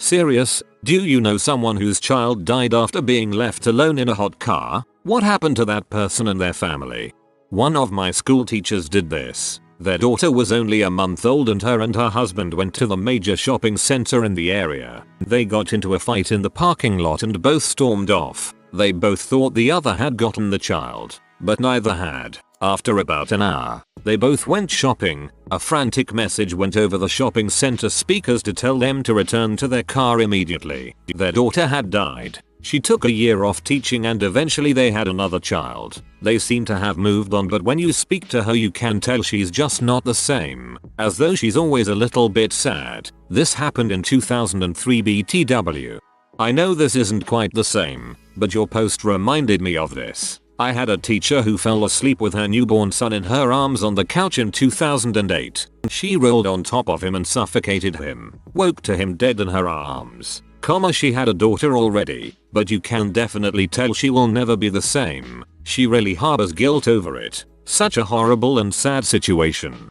Serious? Do you know someone whose child died after being left alone in a hot car? What happened to that person and their family? One of my school teachers did this. Their daughter was only a month old and her husband went to the major shopping center in the area. They got into a fight in the parking lot and both stormed off. They both thought the other had gotten the child, but neither had. After about an hour, they both went shopping. A frantic message went over the shopping center speakers to tell them to return to their car immediately. Their daughter had died. She took a year off teaching and eventually they had another child. They seem to have moved on, but when you speak to her you can tell she's just not the same, as though she's always a little bit sad. This happened in 2003 BTW. I know this isn't quite the same, but your post reminded me of this. I had a teacher who fell asleep with her newborn son in her arms on the couch in 2008. She rolled on top of him and suffocated him, woke to him dead in her arms. She had a daughter already, but you can definitely tell she will never be the same. She really harbors guilt over it. Such a horrible and sad situation.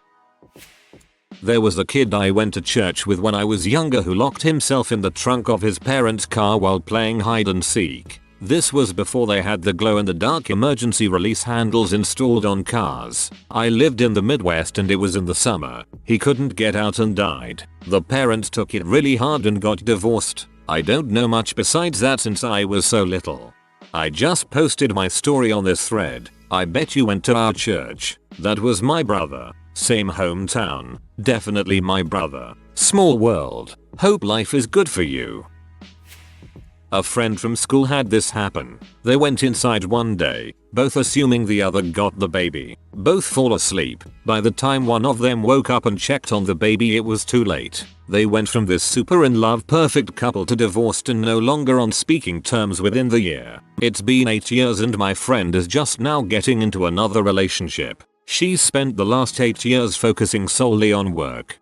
There was a kid I went to church with when I was younger who locked himself in the trunk of his parents' car while playing hide and seek. This was before they had the glow-in-the-dark emergency release handles installed on cars. I lived in the Midwest and it was in the summer. He couldn't get out and died. The parents took it really hard and got divorced. I don't know much besides that since I was so little. I just posted my story on this thread. I bet you went to our church. That was my brother. Same hometown. Definitely my brother. Small world. Hope life is good for you. A friend from school had this happen. They went inside one day, both assuming the other got the baby. Both fall asleep. By the time one of them woke up and checked on the baby, it was too late. They went from this super in love perfect couple to divorced and no longer on speaking terms within the year. It's been 8 years and my friend is just now getting into another relationship. She's spent the last 8 years focusing solely on work.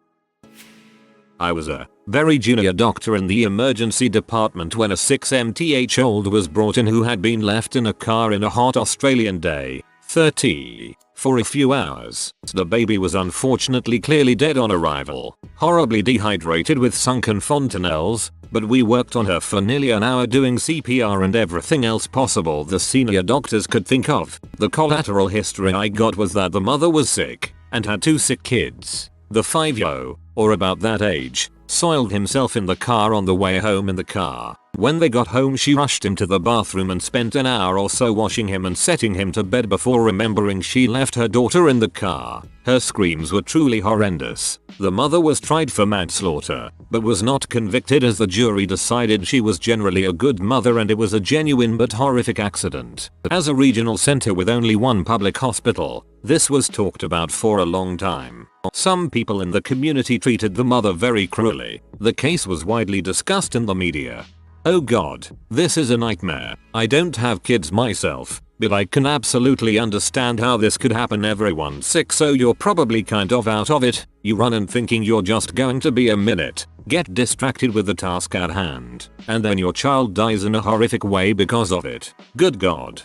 I was a very junior doctor in the emergency department when a 6-month-old was brought in who had been left in a car in a hot Australian day, 30, for a few hours. The baby was unfortunately clearly dead on arrival, horribly dehydrated with sunken fontanelles, but we worked on her for nearly an hour doing CPR and everything else possible the senior doctors could think of. The collateral history I got was that the mother was sick and had 2 sick kids. The 5-year-old, or about that age, soiled himself in the car on the way home in the car. When they got home she rushed him to the bathroom and spent an hour or so washing him and setting him to bed before remembering she left her daughter in the car. Her screams were truly horrendous. The mother was tried for manslaughter, but was not convicted as the jury decided she was generally a good mother and it was a genuine but horrific accident. As a regional center with only one public hospital, this was talked about for a long time. Some people in the community treated the mother very cruelly. The case was widely discussed in the media. Oh god, this is a nightmare. I don't have kids myself, but I can absolutely understand how this could happen. Everyone's sick, so you're probably kind of out of it. You run in thinking you're just going to be a minute, get distracted with the task at hand, and then your child dies in a horrific way because of it. Good god.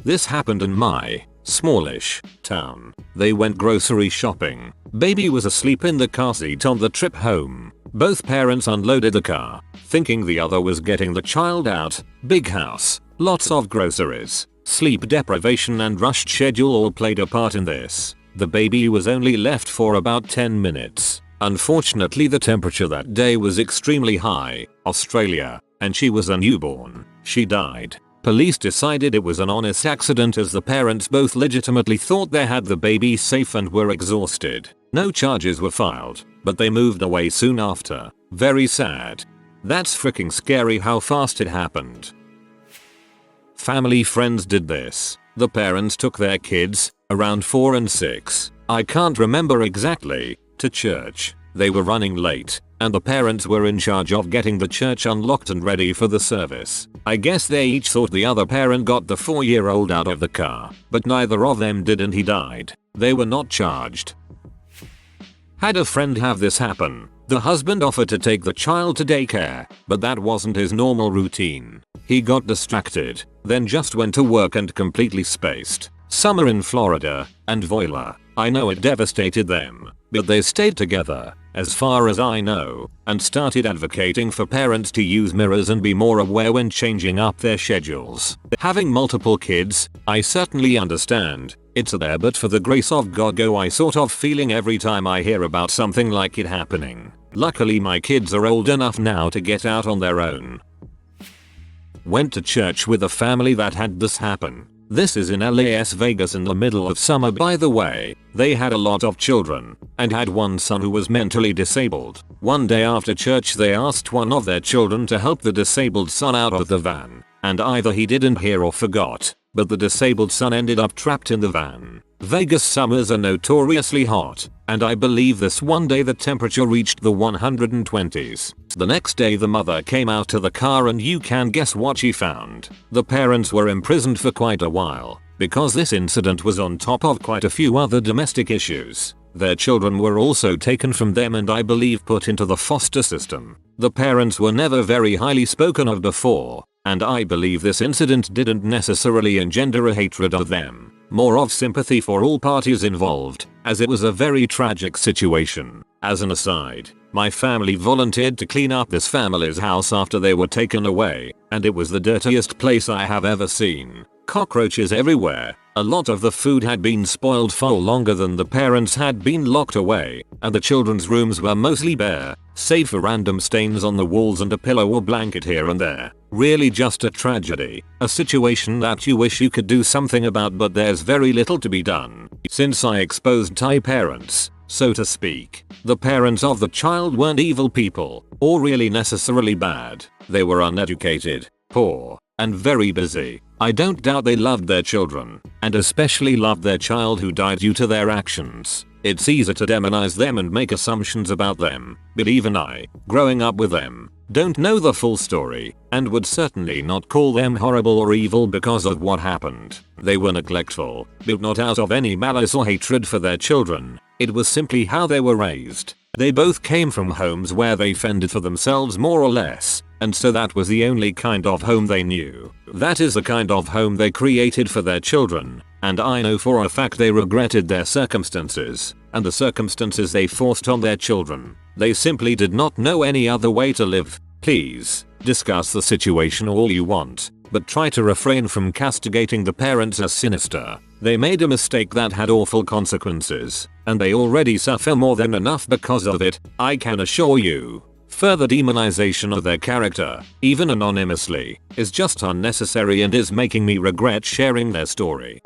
This happened in my smallish town. They went grocery shopping. Baby was asleep in the car seat on the trip home. Both parents unloaded the car, thinking the other was getting the child out. Big house, lots of groceries, sleep deprivation and rushed schedule all played a part in this. The baby was only left for about 10 minutes. Unfortunately the temperature that day was extremely high, Australia, and she was a newborn. She died. Police decided it was an honest accident as the parents both legitimately thought they had the baby safe and were exhausted. No charges were filed, but they moved away soon after. Very sad. That's freaking scary how fast it happened. Family friends did this. The parents took their kids, around 4 and 6, I can't remember exactly, to church. They were running late, and the parents were in charge of getting the church unlocked and ready for the service. I guess they each thought the other parent got the 4-year-old out of the car, but neither of them did and he died. They were not charged. Had a friend have this happen. The husband offered to take the child to daycare, but that wasn't his normal routine. He got distracted, then just went to work and completely spaced. Summer in Florida, and voila, I know it devastated them, but they stayed together. as far as I know, and started advocating for parents to use mirrors and be more aware when changing up their schedules. Having multiple kids, I certainly understand. It's there, but for the grace of God go I sort of feeling every time I hear about something like it happening. Luckily my kids are old enough now to get out on their own. Went to church with a family that had this happen. This is in Las Vegas in the middle of summer, by the way. They had a lot of children and had one son who was mentally disabled. One day after church they asked one of their children to help the disabled son out of the van, and either he didn't hear or forgot, but the disabled son ended up trapped in the van. Vegas summers are notoriously hot, and I believe this one day the temperature reached the 120s. The next day the mother came out to the car and you can guess what she found. The parents were imprisoned for quite a while, because this incident was on top of quite a few other domestic issues. Their children were also taken from them and I believe put into the foster system. The parents were never very highly spoken of before, and I believe this incident didn't necessarily engender a hatred of them, more of sympathy for all parties involved, as it was a very tragic situation. As an aside, my family volunteered to clean up this family's house after they were taken away, and it was the dirtiest place I have ever seen. Cockroaches everywhere. A lot of the food had been spoiled far longer than the parents had been locked away, and the children's rooms were mostly bare, save for random stains on the walls and a pillow or blanket here and there. Really just a tragedy, a situation that you wish you could do something about, but there's very little to be done. Since I exposed Thai parents, so to speak, the parents of the child weren't evil people, or really necessarily bad. They were uneducated, poor, and very busy. I don't doubt they loved their children, and especially loved their child who died due to their actions. It's easy to demonize them and make assumptions about them, but even I, growing up with them, don't know the full story, and would certainly not call them horrible or evil because of what happened. They were neglectful, but not out of any malice or hatred for their children. It was simply how they were raised. They both came from homes where they fended for themselves more or less, and so that was the only kind of home they knew. That is the kind of home they created for their children, and I know for a fact they regretted their circumstances, and the circumstances they forced on their children. They simply did not know any other way to live. Please, discuss the situation all you want, but try to refrain from castigating the parents as sinister. They made a mistake that had awful consequences, and they already suffer more than enough because of it, I can assure you. Further demonization of their character, even anonymously, is just unnecessary and is making me regret sharing their story.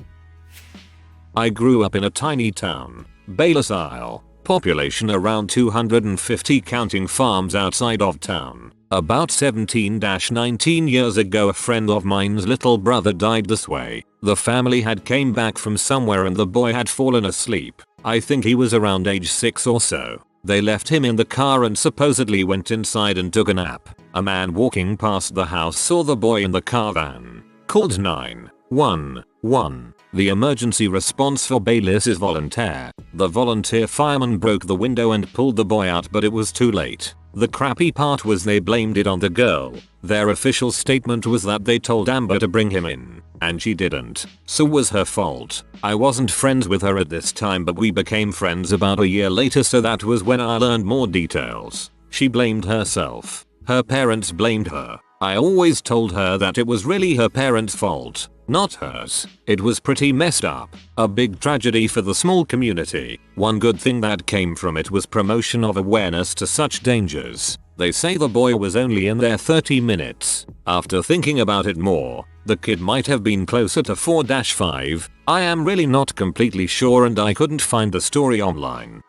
I grew up in a tiny town, Bayless Isle, population around 250 counting farms outside of town. About 17-19 years ago a friend of mine's little brother died this way. The family had came back from somewhere and the boy had fallen asleep. I think he was around age 6 or so. They left him in the car and supposedly went inside and took a nap. A man walking past the house saw the boy in the car van. Called 911. The emergency response for Bayless is volunteer. The volunteer fireman broke the window and pulled the boy out, but it was too late. The crappy part was they blamed it on the girl. Their official statement was that they told Amber to bring him in, and she didn't. So was her fault. I wasn't friends with her at this time, but we became friends about a year later, so that was when I learned more details. She blamed herself. Her parents blamed her. I always told her that it was really her parents' fault, not hers. It was pretty messed up. A big tragedy for the small community. One good thing that came from it was promotion of awareness to such dangers. They say the boy was only in there 30 minutes. After thinking about it more, the kid might have been closer to 4-5. I am really not completely sure and I couldn't find the story online.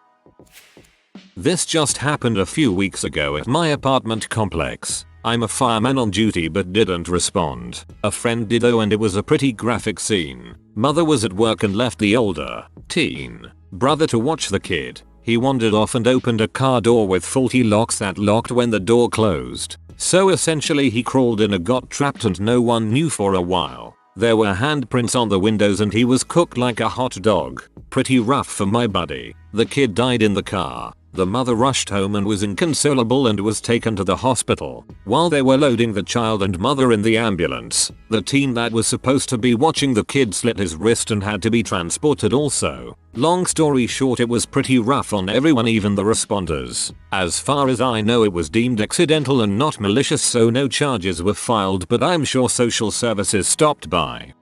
This just happened a few weeks ago at my apartment complex. I'm a fireman on duty but didn't respond. A friend did though, and it was a pretty graphic scene. Mother was at work and left the older, teen, brother to watch the kid. He wandered off and opened a car door with faulty locks that locked when the door closed. So essentially he crawled in and got trapped and no one knew for a while. There were handprints on the windows and he was cooked like a hot dog. Pretty rough for my buddy. The kid died in the car. The mother rushed home and was inconsolable and was taken to the hospital. While they were loading the child and mother in the ambulance, the teen that was supposed to be watching the kid slit his wrist and had to be transported also. Long story short, it was pretty rough on everyone, even the responders. As far as I know, it was deemed accidental and not malicious, so no charges were filed, but I'm sure social services stopped by.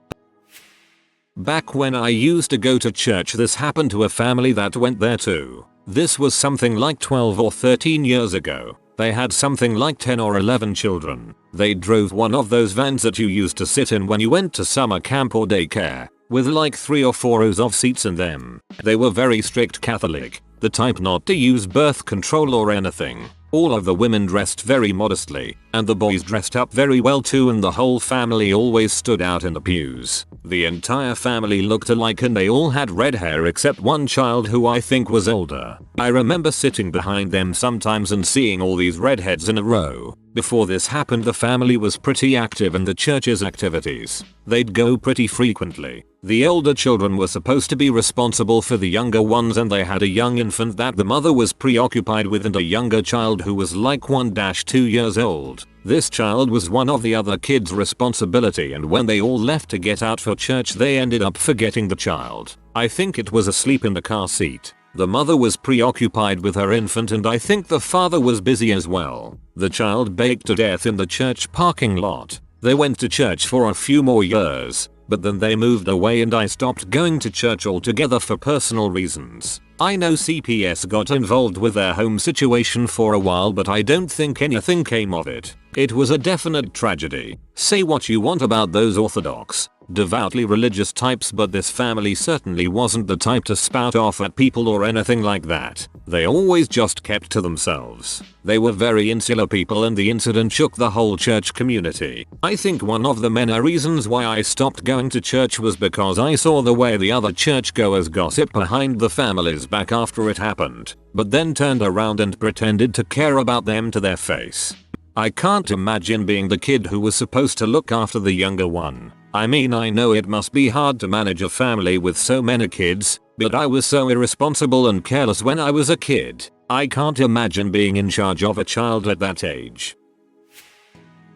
Back when I used to go to church, this happened to a family that went there too. This was something like 12 or 13 years ago. They had something like 10 or 11 children. They drove one of those vans that you used to sit in when you went to summer camp or daycare, with like 3 or 4 rows of seats in them. They were very strict Catholic, the type not to use birth control or anything. All of the women dressed very modestly, and the boys dressed up very well too, and the whole family always stood out in the pews. The entire family looked alike and they all had red hair except one child who I think was older. I remember sitting behind them sometimes and seeing all these redheads in a row. Before this happened, the family was pretty active in the church's activities. They'd go pretty frequently. The older children were supposed to be responsible for the younger ones, and they had a young infant that the mother was preoccupied with and a younger child who was like 1-2 years old. This child was one of the other kids' responsibility, and when they all left to get out for church, they ended up forgetting the child. I think it was asleep in the car seat. The mother was preoccupied with her infant, and I think the father was busy as well. The child baked to death in the church parking lot. They went to church for a few more years, but then they moved away and I stopped going to church altogether for personal reasons. I know CPS got involved with their home situation for a while, but I don't think anything came of it. It was a definite tragedy. Say what you want about those orthodox, devoutly religious types, but this family certainly wasn't the type to spout off at people or anything like that. They always just kept to themselves. They were very insular people, and the incident shook the whole church community. I think one of the many reasons why I stopped going to church was because I saw the way the other churchgoers gossiped behind the family's back after it happened, but then turned around and pretended to care about them to their face. I can't imagine being the kid who was supposed to look after the younger one. I mean, I know it must be hard to manage a family with so many kids, but I was so irresponsible and careless when I was a kid. I can't imagine being in charge of a child at that age.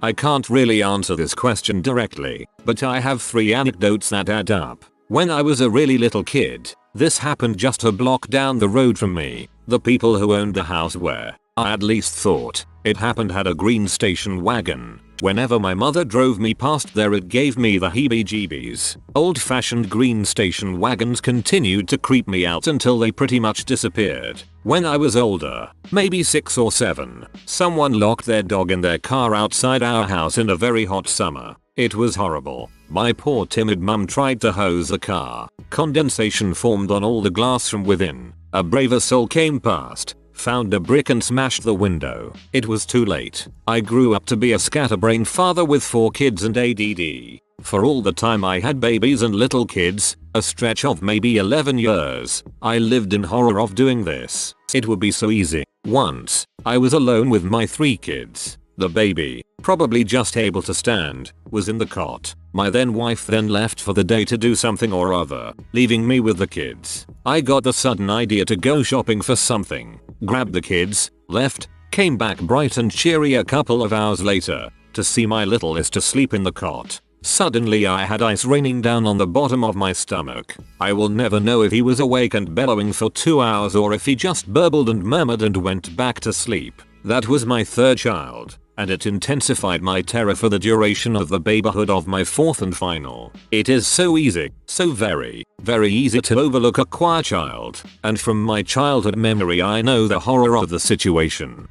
I can't really answer this question directly, but I have 3 anecdotes that add up. When I was a really little kid, this happened just a block down the road from me. The people who owned the house where I at least thought it happened had a green station wagon. Whenever my mother drove me past there, it gave me the heebie-jeebies. Old-fashioned green station wagons continued to creep me out until they pretty much disappeared. When I was older, maybe 6 or 7, someone locked their dog in their car outside our house in a very hot summer. It was horrible. My poor timid mum tried to hose the car. Condensation formed on all the glass from within. A braver soul came past, found a brick and smashed the window. It was too late. I grew up to be a scatterbrained father with 4 kids and ADD. For all the time I had babies and little kids, a stretch of maybe 11 years, I lived in horror of doing this. It would be so easy. Once, I was alone with my 3 kids. The baby, probably just able to stand, was in the cot. My then wife then left for the day to do something or other, leaving me with the kids. I got the sudden idea to go shopping for something, grabbed the kids, left, came back bright and cheery a couple of hours later, to see my littlest asleep in the cot. Suddenly I had ice raining down on the bottom of my stomach. I will never know if he was awake and bellowing for 2 hours or if he just burbled and murmured and went back to sleep. That was my 3rd child, and it intensified my terror for the duration of the babyhood of my 4th and final. It is so easy, so very, very easy to overlook a choir child, and from my childhood memory I know the horror of the situation.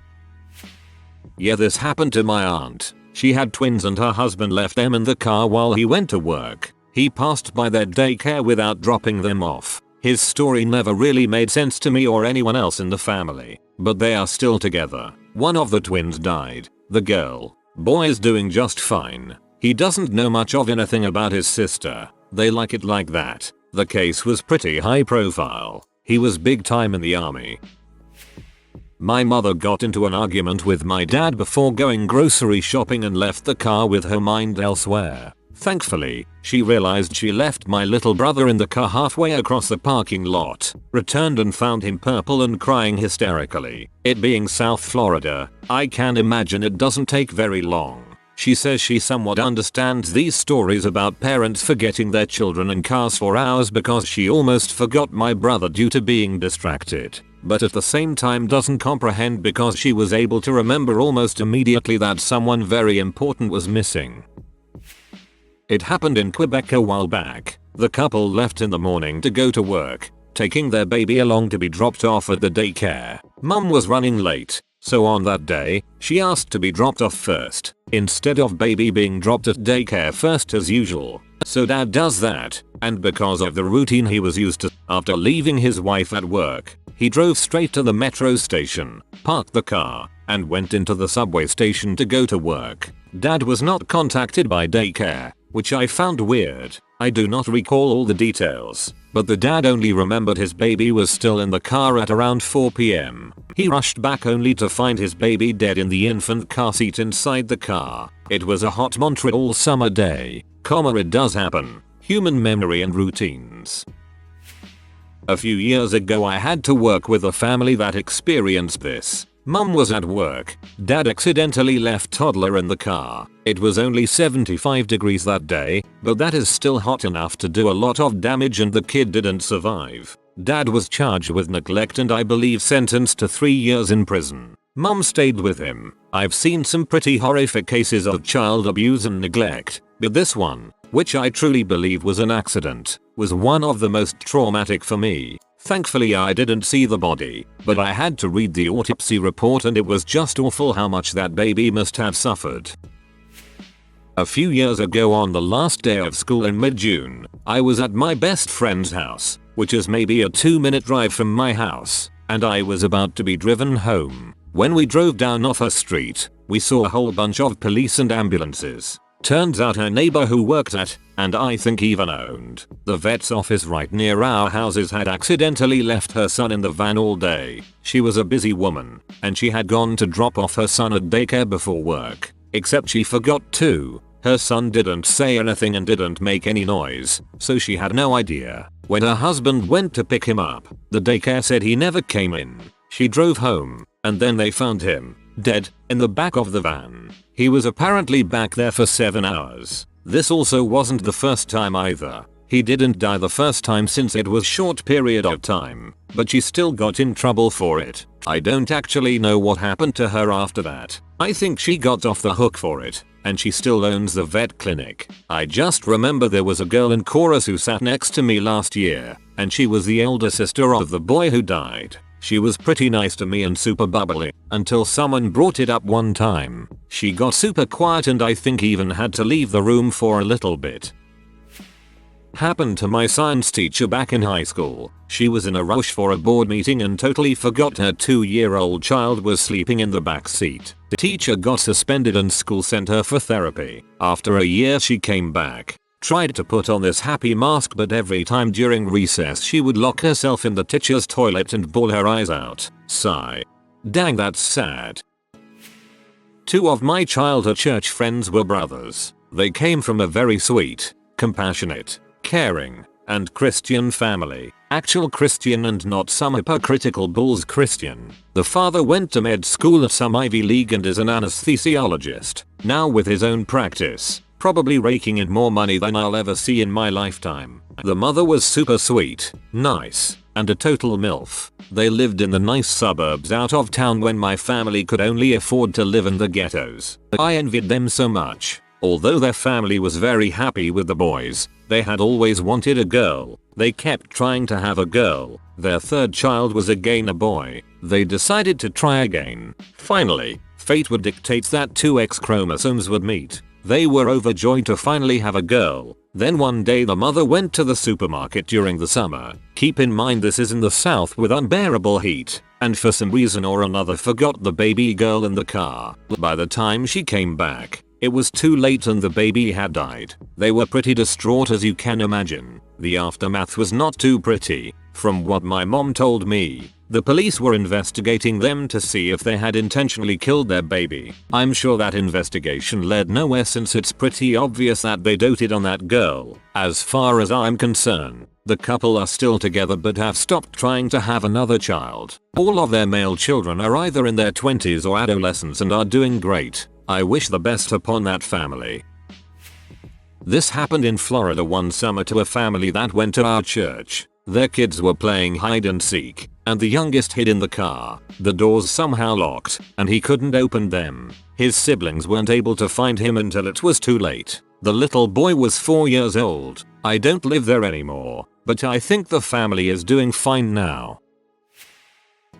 Yeah, this happened to my aunt. She had twins and her husband left them in the car while he went to work. He passed by their daycare without dropping them off. His story never really made sense to me or anyone else in the family, but they are still together. One of the twins died. The boy is doing just fine. He doesn't know much of anything about his sister. They like it like that. The case was pretty high profile. He was big time in the army. My mother got into an argument with my dad before going grocery shopping and left the car with her mind elsewhere. Thankfully, she realized she left my little brother in the car halfway across the parking lot, returned and found him purple and crying hysterically. It being South Florida, I can imagine it doesn't take very long. She says she somewhat understands these stories about parents forgetting their children in cars for hours because she almost forgot my brother due to being distracted, but at the same time doesn't comprehend because she was able to remember almost immediately that someone very important was missing. It happened in Quebec a while back. The couple left in the morning to go to work, taking their baby along to be dropped off at the daycare. Mum was running late, so on that day, she asked to be dropped off first, instead of baby being dropped at daycare first as usual. So dad does that, and because of the routine he was used to, after leaving his wife at work, he drove straight to the metro station, parked the car, and went into the subway station to go to work. Dad was not contacted by daycare, which I found weird. I do not recall all the details, but the dad only remembered his baby was still in the car at around 4 p.m. He rushed back only to find his baby dead in the infant car seat inside the car. It was a hot Montreal summer day. It does happen. Human memory and routines. A few years ago I had to work with a family that experienced this. Mum was at work. Dad accidentally left toddler in the car. It was only 75 degrees that day, but that is still hot enough to do a lot of damage and the kid didn't survive. Dad was charged with neglect and I believe sentenced to 3 years in prison. Mum stayed with him. I've seen some pretty horrific cases of child abuse and neglect, but this one, which I truly believe was an accident, was one of the most traumatic for me. Thankfully I didn't see the body, but I had to read the autopsy report and it was just awful how much that baby must have suffered. A few years ago on the last day of school in mid-June, I was at my best friend's house, which is maybe a 2-minute drive from my house, and I was about to be driven home. When we drove down off her street, we saw a whole bunch of police and ambulances. Turns out her neighbor who worked at, and I think even owned, the vet's office right near our houses had accidentally left her son in the van all day. She was a busy woman, and she had gone to drop off her son at daycare before work. Except she forgot to. Her son didn't say anything and didn't make any noise, so she had no idea. When her husband went to pick him up, the daycare said he never came in. She drove home, and then they found him, dead, in the back of the van. He was apparently back there for 7 hours. This also wasn't the first time either. He didn't die the first time since it was short period of time, but she still got in trouble for it. I don't actually know what happened to her after that. I think she got off the hook for it, and she still owns the vet clinic. I just remember there was a girl in chorus who sat next to me last year, and she was the elder sister of the boy who died. She was pretty nice to me and super bubbly, until someone brought it up one time. She got super quiet and I think even had to leave the room for a little bit. Happened to my science teacher back in high school. She was in a rush for a board meeting and totally forgot her 2-year-old child was sleeping in the back seat. The teacher got suspended and school sent her for therapy. After a year she came back. Tried to put on this happy mask but every time during recess she would lock herself in the teacher's toilet and bawl her eyes out. Sigh. Dang, that's sad. 2 of my childhood church friends were brothers. They came from a very sweet, compassionate, caring, and Christian family. Actual Christian and not some hypocritical bulls Christian. The father went to med school at some Ivy League and is an anesthesiologist, now with his own practice. Probably raking in more money than I'll ever see in my lifetime. The mother was super sweet, nice, and a total MILF. They lived in the nice suburbs out of town when my family could only afford to live in the ghettos. I envied them so much. Although their family was very happy with the boys, they had always wanted a girl. They kept trying to have a girl. Their 3rd child was again a boy. They decided to try again. Finally, fate would dictate that 2 X chromosomes would meet. They were overjoyed to finally have a girl. Then one day the mother went to the supermarket during the summer. Keep in mind this is in the south with unbearable heat, and for some reason or another forgot the baby girl in the car. By the time she came back, it was too late and the baby had died. They were pretty distraught as you can imagine. The aftermath was not too pretty. From what my mom told me, the police were investigating them to see if they had intentionally killed their baby. I'm sure that investigation led nowhere since it's pretty obvious that they doted on that girl. As far as I'm concerned, the couple are still together but have stopped trying to have another child. All of their male children are either in their 20s or adolescents and are doing great. I wish the best upon that family. This happened in Florida one summer to a family that went to our church. Their kids were playing hide and seek, and the youngest hid in the car. The doors somehow locked, and he couldn't open them. His siblings weren't able to find him until it was too late. The little boy was 4 years old. I don't live there anymore, but I think the family is doing fine now.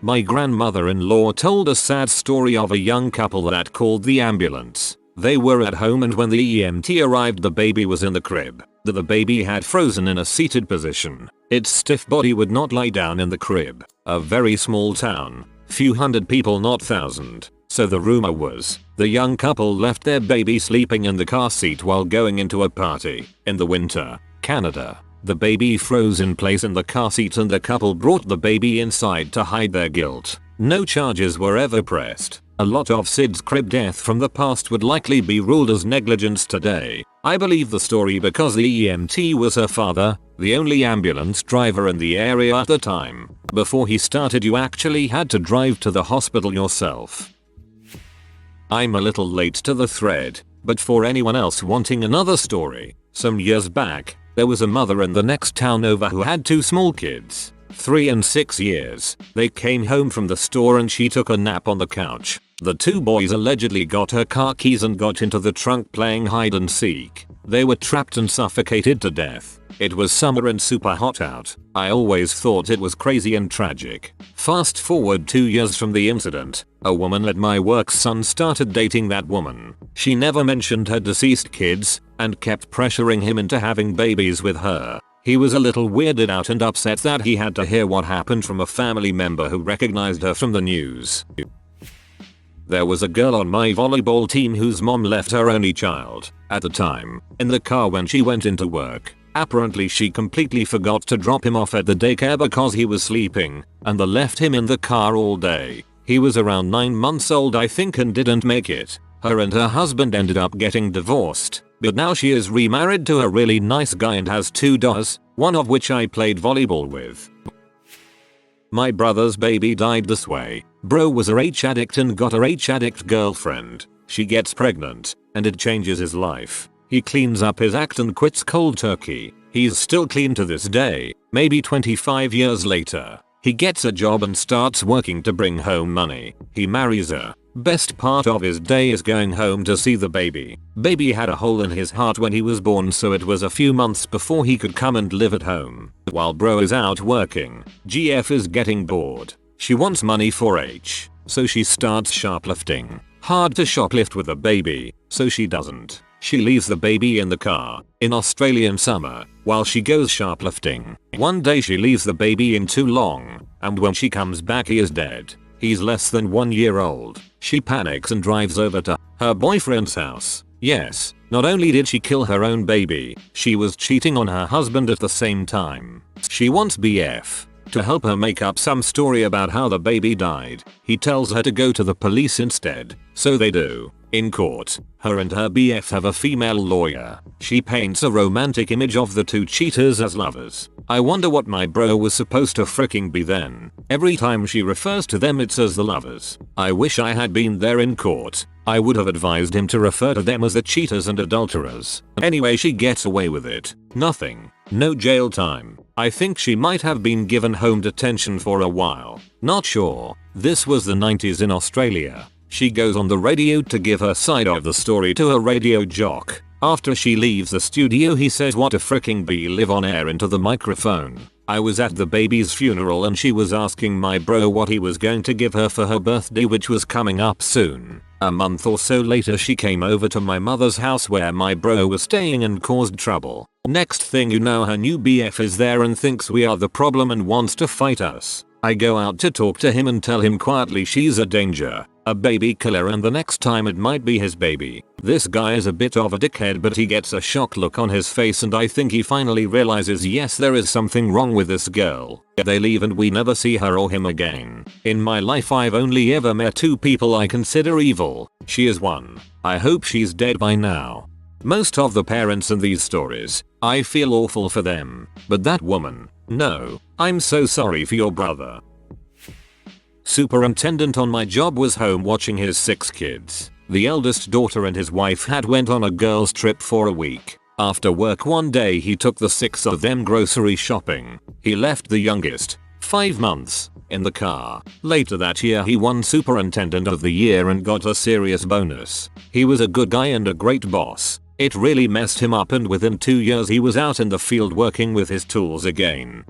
My grandmother-in-law told a sad story of a young couple that called the ambulance. They were at home and when the EMT arrived the baby was in the crib. The baby had frozen in a seated position. Its stiff body would not lie down in the crib. A very small town. Few hundred people, not thousand. So the rumor was, the young couple left their baby sleeping in the car seat while going into a party. In the winter, Canada. The baby froze in place in the car seat and the couple brought the baby inside to hide their guilt. No charges were ever pressed. A lot of Sid's crib death from the past would likely be ruled as negligence today. I believe the story because the EMT was her father, the only ambulance driver in the area at the time. Before he started you actually had to drive to the hospital yourself. I'm a little late to the thread, but for anyone else wanting another story, some years back, there was a mother in the next town over who had 2 small kids, 3 and 6 years. They came home from the store and she took a nap on the couch. The 2 boys allegedly got her car keys and got into the trunk playing hide and seek. They were trapped and suffocated to death. It was summer and super hot out. I always thought it was crazy and tragic. Fast forward 2 years from the incident, a woman at my work's son started dating that woman. She never mentioned her deceased kids and kept pressuring him into having babies with her. He was a little weirded out and upset that he had to hear what happened from a family member who recognized her from the news. There was a girl on my volleyball team whose mom left her only child, at the time, in the car when she went into work. Apparently she completely forgot to drop him off at the daycare because he was sleeping, and left him in the car all day. He was around 9 months old I think and didn't make it. Her and her husband ended up getting divorced, but now she is remarried to a really nice guy and has 2 daughters, one of which I played volleyball with. My brother's baby died this way. Bro was a H addict and got a H addict girlfriend. She gets pregnant, and it changes his life. He cleans up his act and quits cold turkey. He's still clean to this day, maybe 25 years later. He gets a job and starts working to bring home money. He marries her. Best part of his day is going home to see the baby. Baby had a hole in his heart when he was born, so it was a few months before he could come and live at home. While bro is out working, GF is getting bored. She wants money for H, so she starts shoplifting. Hard to shoplift with a baby, so she doesn't. She leaves the baby in the car, in Australian summer, while she goes shoplifting. One day she leaves the baby in too long, and when she comes back he is dead. He's less than 1 year old. She panics and drives over to her boyfriend's house. Yes, not only did she kill her own baby, she was cheating on her husband at the same time. She wants BF to help her make up some story about how the baby died. He tells her to go to the police instead, so they do. In court, her and her BF have a female lawyer. She paints a romantic image of the 2 cheaters as lovers. I wonder what my bro was supposed to freaking be then. Every time she refers to them it's as the lovers. I wish I had been there in court. I would have advised him to refer to them as the cheaters and adulterers. Anyway, she gets away with it. Nothing. No jail time. I think she might have been given home detention for a while. Not sure. This was the 90s in Australia. She goes on the radio to give her side of the story to a radio jock. After she leaves the studio he says what a fricking bee live on air into the microphone. I was at the baby's funeral and she was asking my bro what he was going to give her for her birthday, which was coming up soon. A month or so later she came over to my mother's house where my bro was staying and caused trouble. Next thing you know her new BF is there and thinks we are the problem and wants to fight us. I go out to talk to him and tell him quietly she's a danger. a baby killer, and the next time it might be his baby. This guy is a bit of a dickhead, but he gets a shocked look on his face, and I think he finally realizes yes, there is something wrong with this girl. They leave and we never see her or him again. In my life I've only ever met 2 people I consider evil. She is one. I hope she's dead by now. Most of the parents in these stories, I feel awful for them. But that woman, no, I'm so sorry for your brother. Superintendent on my job was home watching his 6 kids. The eldest daughter and his wife had went on a girls trip for a week. After work one day he took the 6 of them grocery shopping. He left the youngest, 5 months, in the car. Later that year he won Superintendent of the Year and got a serious bonus. He was a good guy and a great boss. It really messed him up, and within 2 years he was out in the field working with his tools again.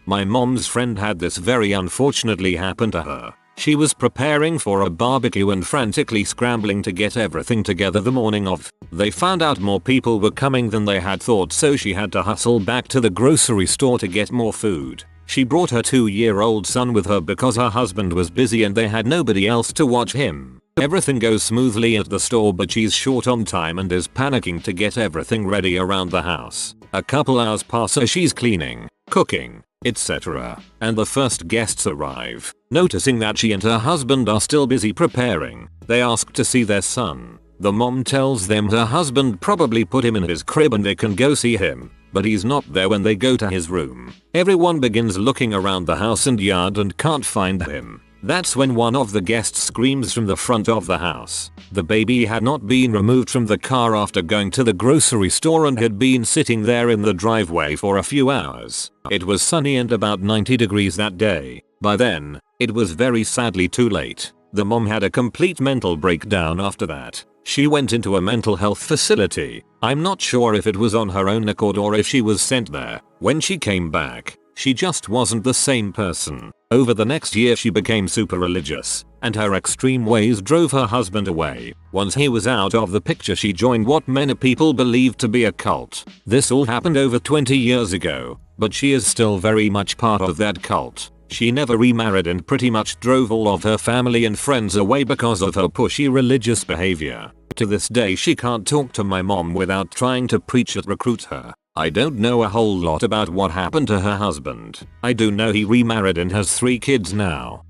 My mom's friend had this very unfortunately happen to her. She was preparing for a barbecue and frantically scrambling to get everything together the morning of. They found out more people were coming than they had thought, so she had to hustle back to the grocery store to get more food. She brought her 2-year-old son with her because her husband was busy and they had nobody else to watch him. Everything goes smoothly at the store, but she's short on time and is panicking to get everything ready around the house. A couple hours pass as she's cleaning, cooking, etc. and the first guests arrive. Noticing that she and her husband are still busy preparing, they ask to see their son. The mom tells them her husband probably put him in his crib and they can go see him, but he's not there when they go to his room. Everyone begins looking around the house and yard and can't find him. That's when one of the guests screams from the front of the house. The baby had not been removed from the car after going to the grocery store and had been sitting there in the driveway for a few hours. It was sunny and about 90 degrees that day. By then, it was very sadly too late. The mom had a complete mental breakdown after that. She went into a mental health facility. I'm not sure if it was on her own accord or if she was sent there. When she came back, she just wasn't the same person. Over the next year she became super religious, and her extreme ways drove her husband away. Once he was out of the picture, she joined what many people believed to be a cult. This all happened over 20 years ago, but she is still very much part of that cult. She never remarried and pretty much drove all of her family and friends away because of her pushy religious behavior. To this day she can't talk to my mom without trying to preach or recruit her. I don't know a whole lot about what happened to her husband. I do know he remarried and has 3 kids now.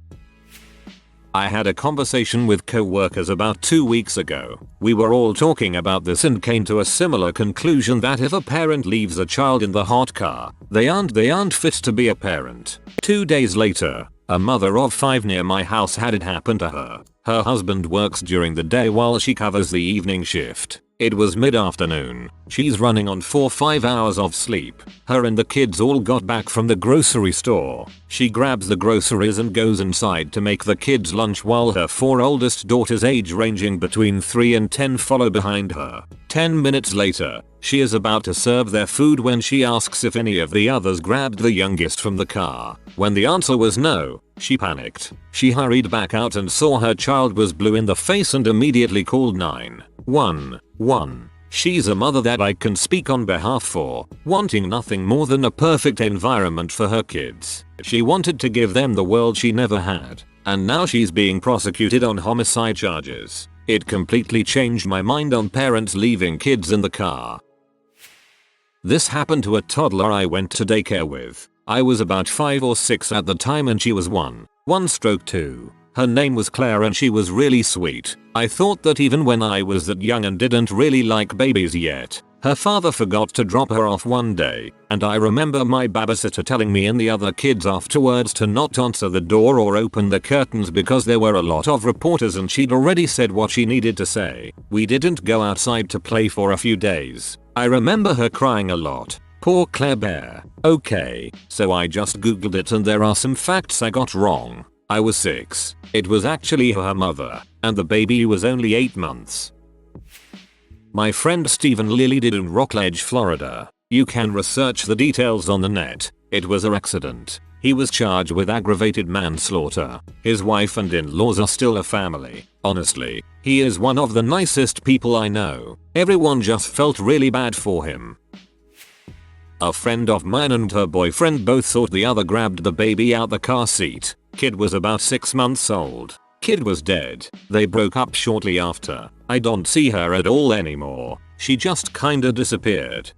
I had a conversation with co-workers about 2 weeks ago. We were all talking about this and came to a similar conclusion that if a parent leaves a child in the hot car, they aren't fit to be a parent. 2 days later, a mother of 5 near my house had it happen to her. Her husband works during the day while she covers the evening shift. It was mid-afternoon. She's running on 4-5 hours of sleep. Her and the kids all got back from the grocery store. She grabs the groceries and goes inside to make the kids lunch while her 4 oldest daughters, age ranging between 3 and 10, follow behind her. 10 minutes later, she is about to serve their food when she asks if any of the others grabbed the youngest from the car. When the answer was no, she panicked. She hurried back out and saw her child was blue in the face and immediately called 911. She's a mother that I can speak on behalf for, wanting nothing more than a perfect environment for her kids. She wanted to give them the world she never had, and now she's being prosecuted on homicide charges. It completely changed my mind on parents leaving kids in the car. This happened to a toddler I went to daycare with. I was about 5 or 6 at the time and she was 1/2. Her name was Claire and she was really sweet. I thought that even when I was that young and didn't really like babies yet, her father forgot to drop her off one day, and I remember my babysitter telling me and the other kids afterwards to not answer the door or open the curtains because there were a lot of reporters and she'd already said what she needed to say. We didn't go outside to play for a few days. I remember her crying a lot. Poor Claire Bear. Okay, so I just googled it and there are some facts I got wrong. I was 6. It was actually her mother, and the baby was only 8 months. My friend Stephen Lilly did in Rockledge, Florida. You can research the details on the net. It was an accident. He was charged with aggravated manslaughter. His wife and in-laws are still a family. Honestly, he is one of the nicest people I know. Everyone just felt really bad for him. A friend of mine and her boyfriend both thought the other grabbed the baby out the car seat. Kid was about 6 months old. Kid was dead. They broke up shortly after. I don't see her at all anymore. She just kinda disappeared.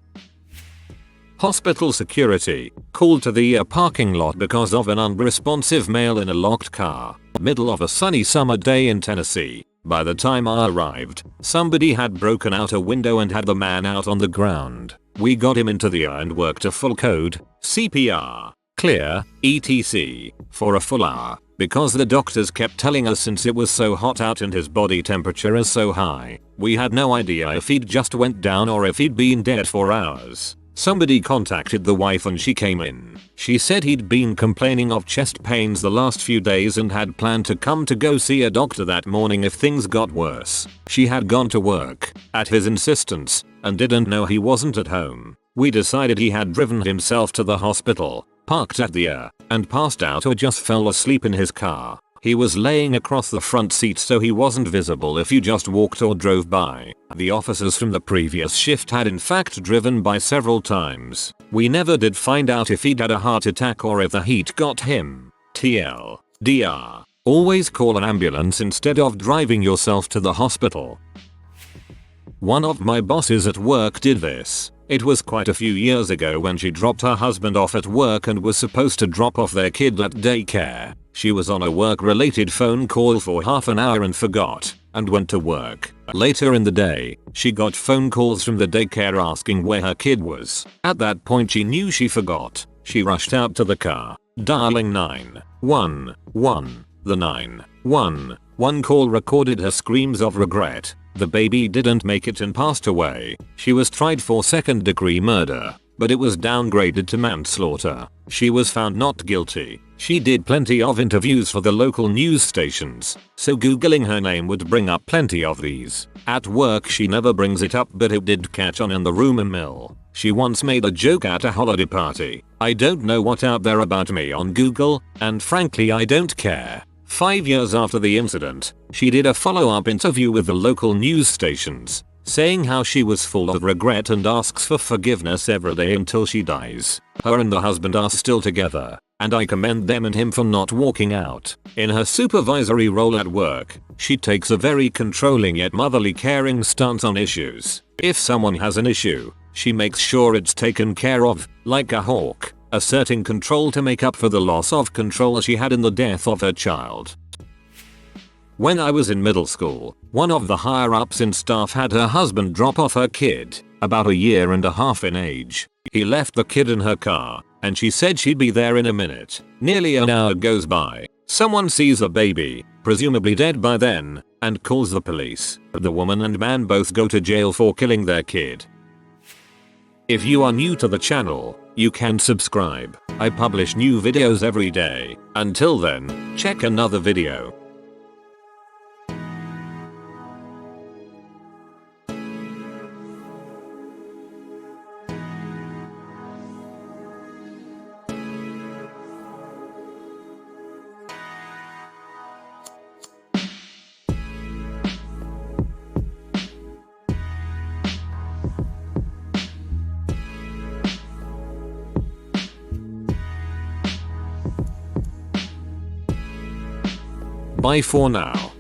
Hospital security called to the parking lot because of an unresponsive male in a locked car. Middle of a sunny summer day in Tennessee. By the time I arrived, somebody had broken out a window and had the man out on the ground. We got him into the ER and worked a full code, CPR, clear, etc. for a full hour. Because the doctors kept telling us since it was so hot out and his body temperature is so high, we had no idea if he'd just went down or if he'd been dead for hours. Somebody contacted the wife and she came in. She said he'd been complaining of chest pains the last few days and had planned to come to go see a doctor that morning if things got worse. She had gone to work, at his insistence, and didn't know he wasn't at home. We decided he had driven himself to the hospital, parked at the ER, and passed out or just fell asleep in his car. He was laying across the front seat so he wasn't visible if you just walked or drove by. The officers from the previous shift had in fact driven by several times. We never did find out if he'd had a heart attack or if the heat got him. TLDR. Always call an ambulance instead of driving yourself to the hospital. One of my bosses at work did this. It was quite a few years ago when she dropped her husband off at work and was supposed to drop off their kid at daycare. She was on a work-related phone call for half an hour and forgot, and went to work. Later in the day, she got phone calls from the daycare asking where her kid was. At that point she knew she forgot. She rushed out to the car, dialing 911. The 911 call recorded her screams of regret. The baby didn't make it and passed away. She was tried for second-degree murder, but it was downgraded to manslaughter. She was found not guilty. She did plenty of interviews for the local news stations, so googling her name would bring up plenty of these. At work she never brings it up, but it did catch on in the rumor mill. She once made a joke at a holiday party. I don't know what out there about me on Google, and frankly I don't care. 5 years after the incident, she did a follow-up interview with the local news stations, saying how she was full of regret and asks for forgiveness every day until she dies. Her and the husband are still together, and I commend them and him for not walking out. In her supervisory role at work, she takes a very controlling yet motherly caring stance on issues. If someone has an issue, she makes sure it's taken care of, like a hawk, asserting control to make up for the loss of control she had in the death of her child. When I was in middle school, one of the higher-ups in staff had her husband drop off her kid, about a year and a half in age. He left the kid in her car, and she said she'd be there in a minute. Nearly an hour goes by. Someone sees the baby, presumably dead by then, and calls the police. The woman and man both go to jail for killing their kid. If you are new to the channel, you can subscribe. I publish new videos every day. Until then, check another video. Bye for now.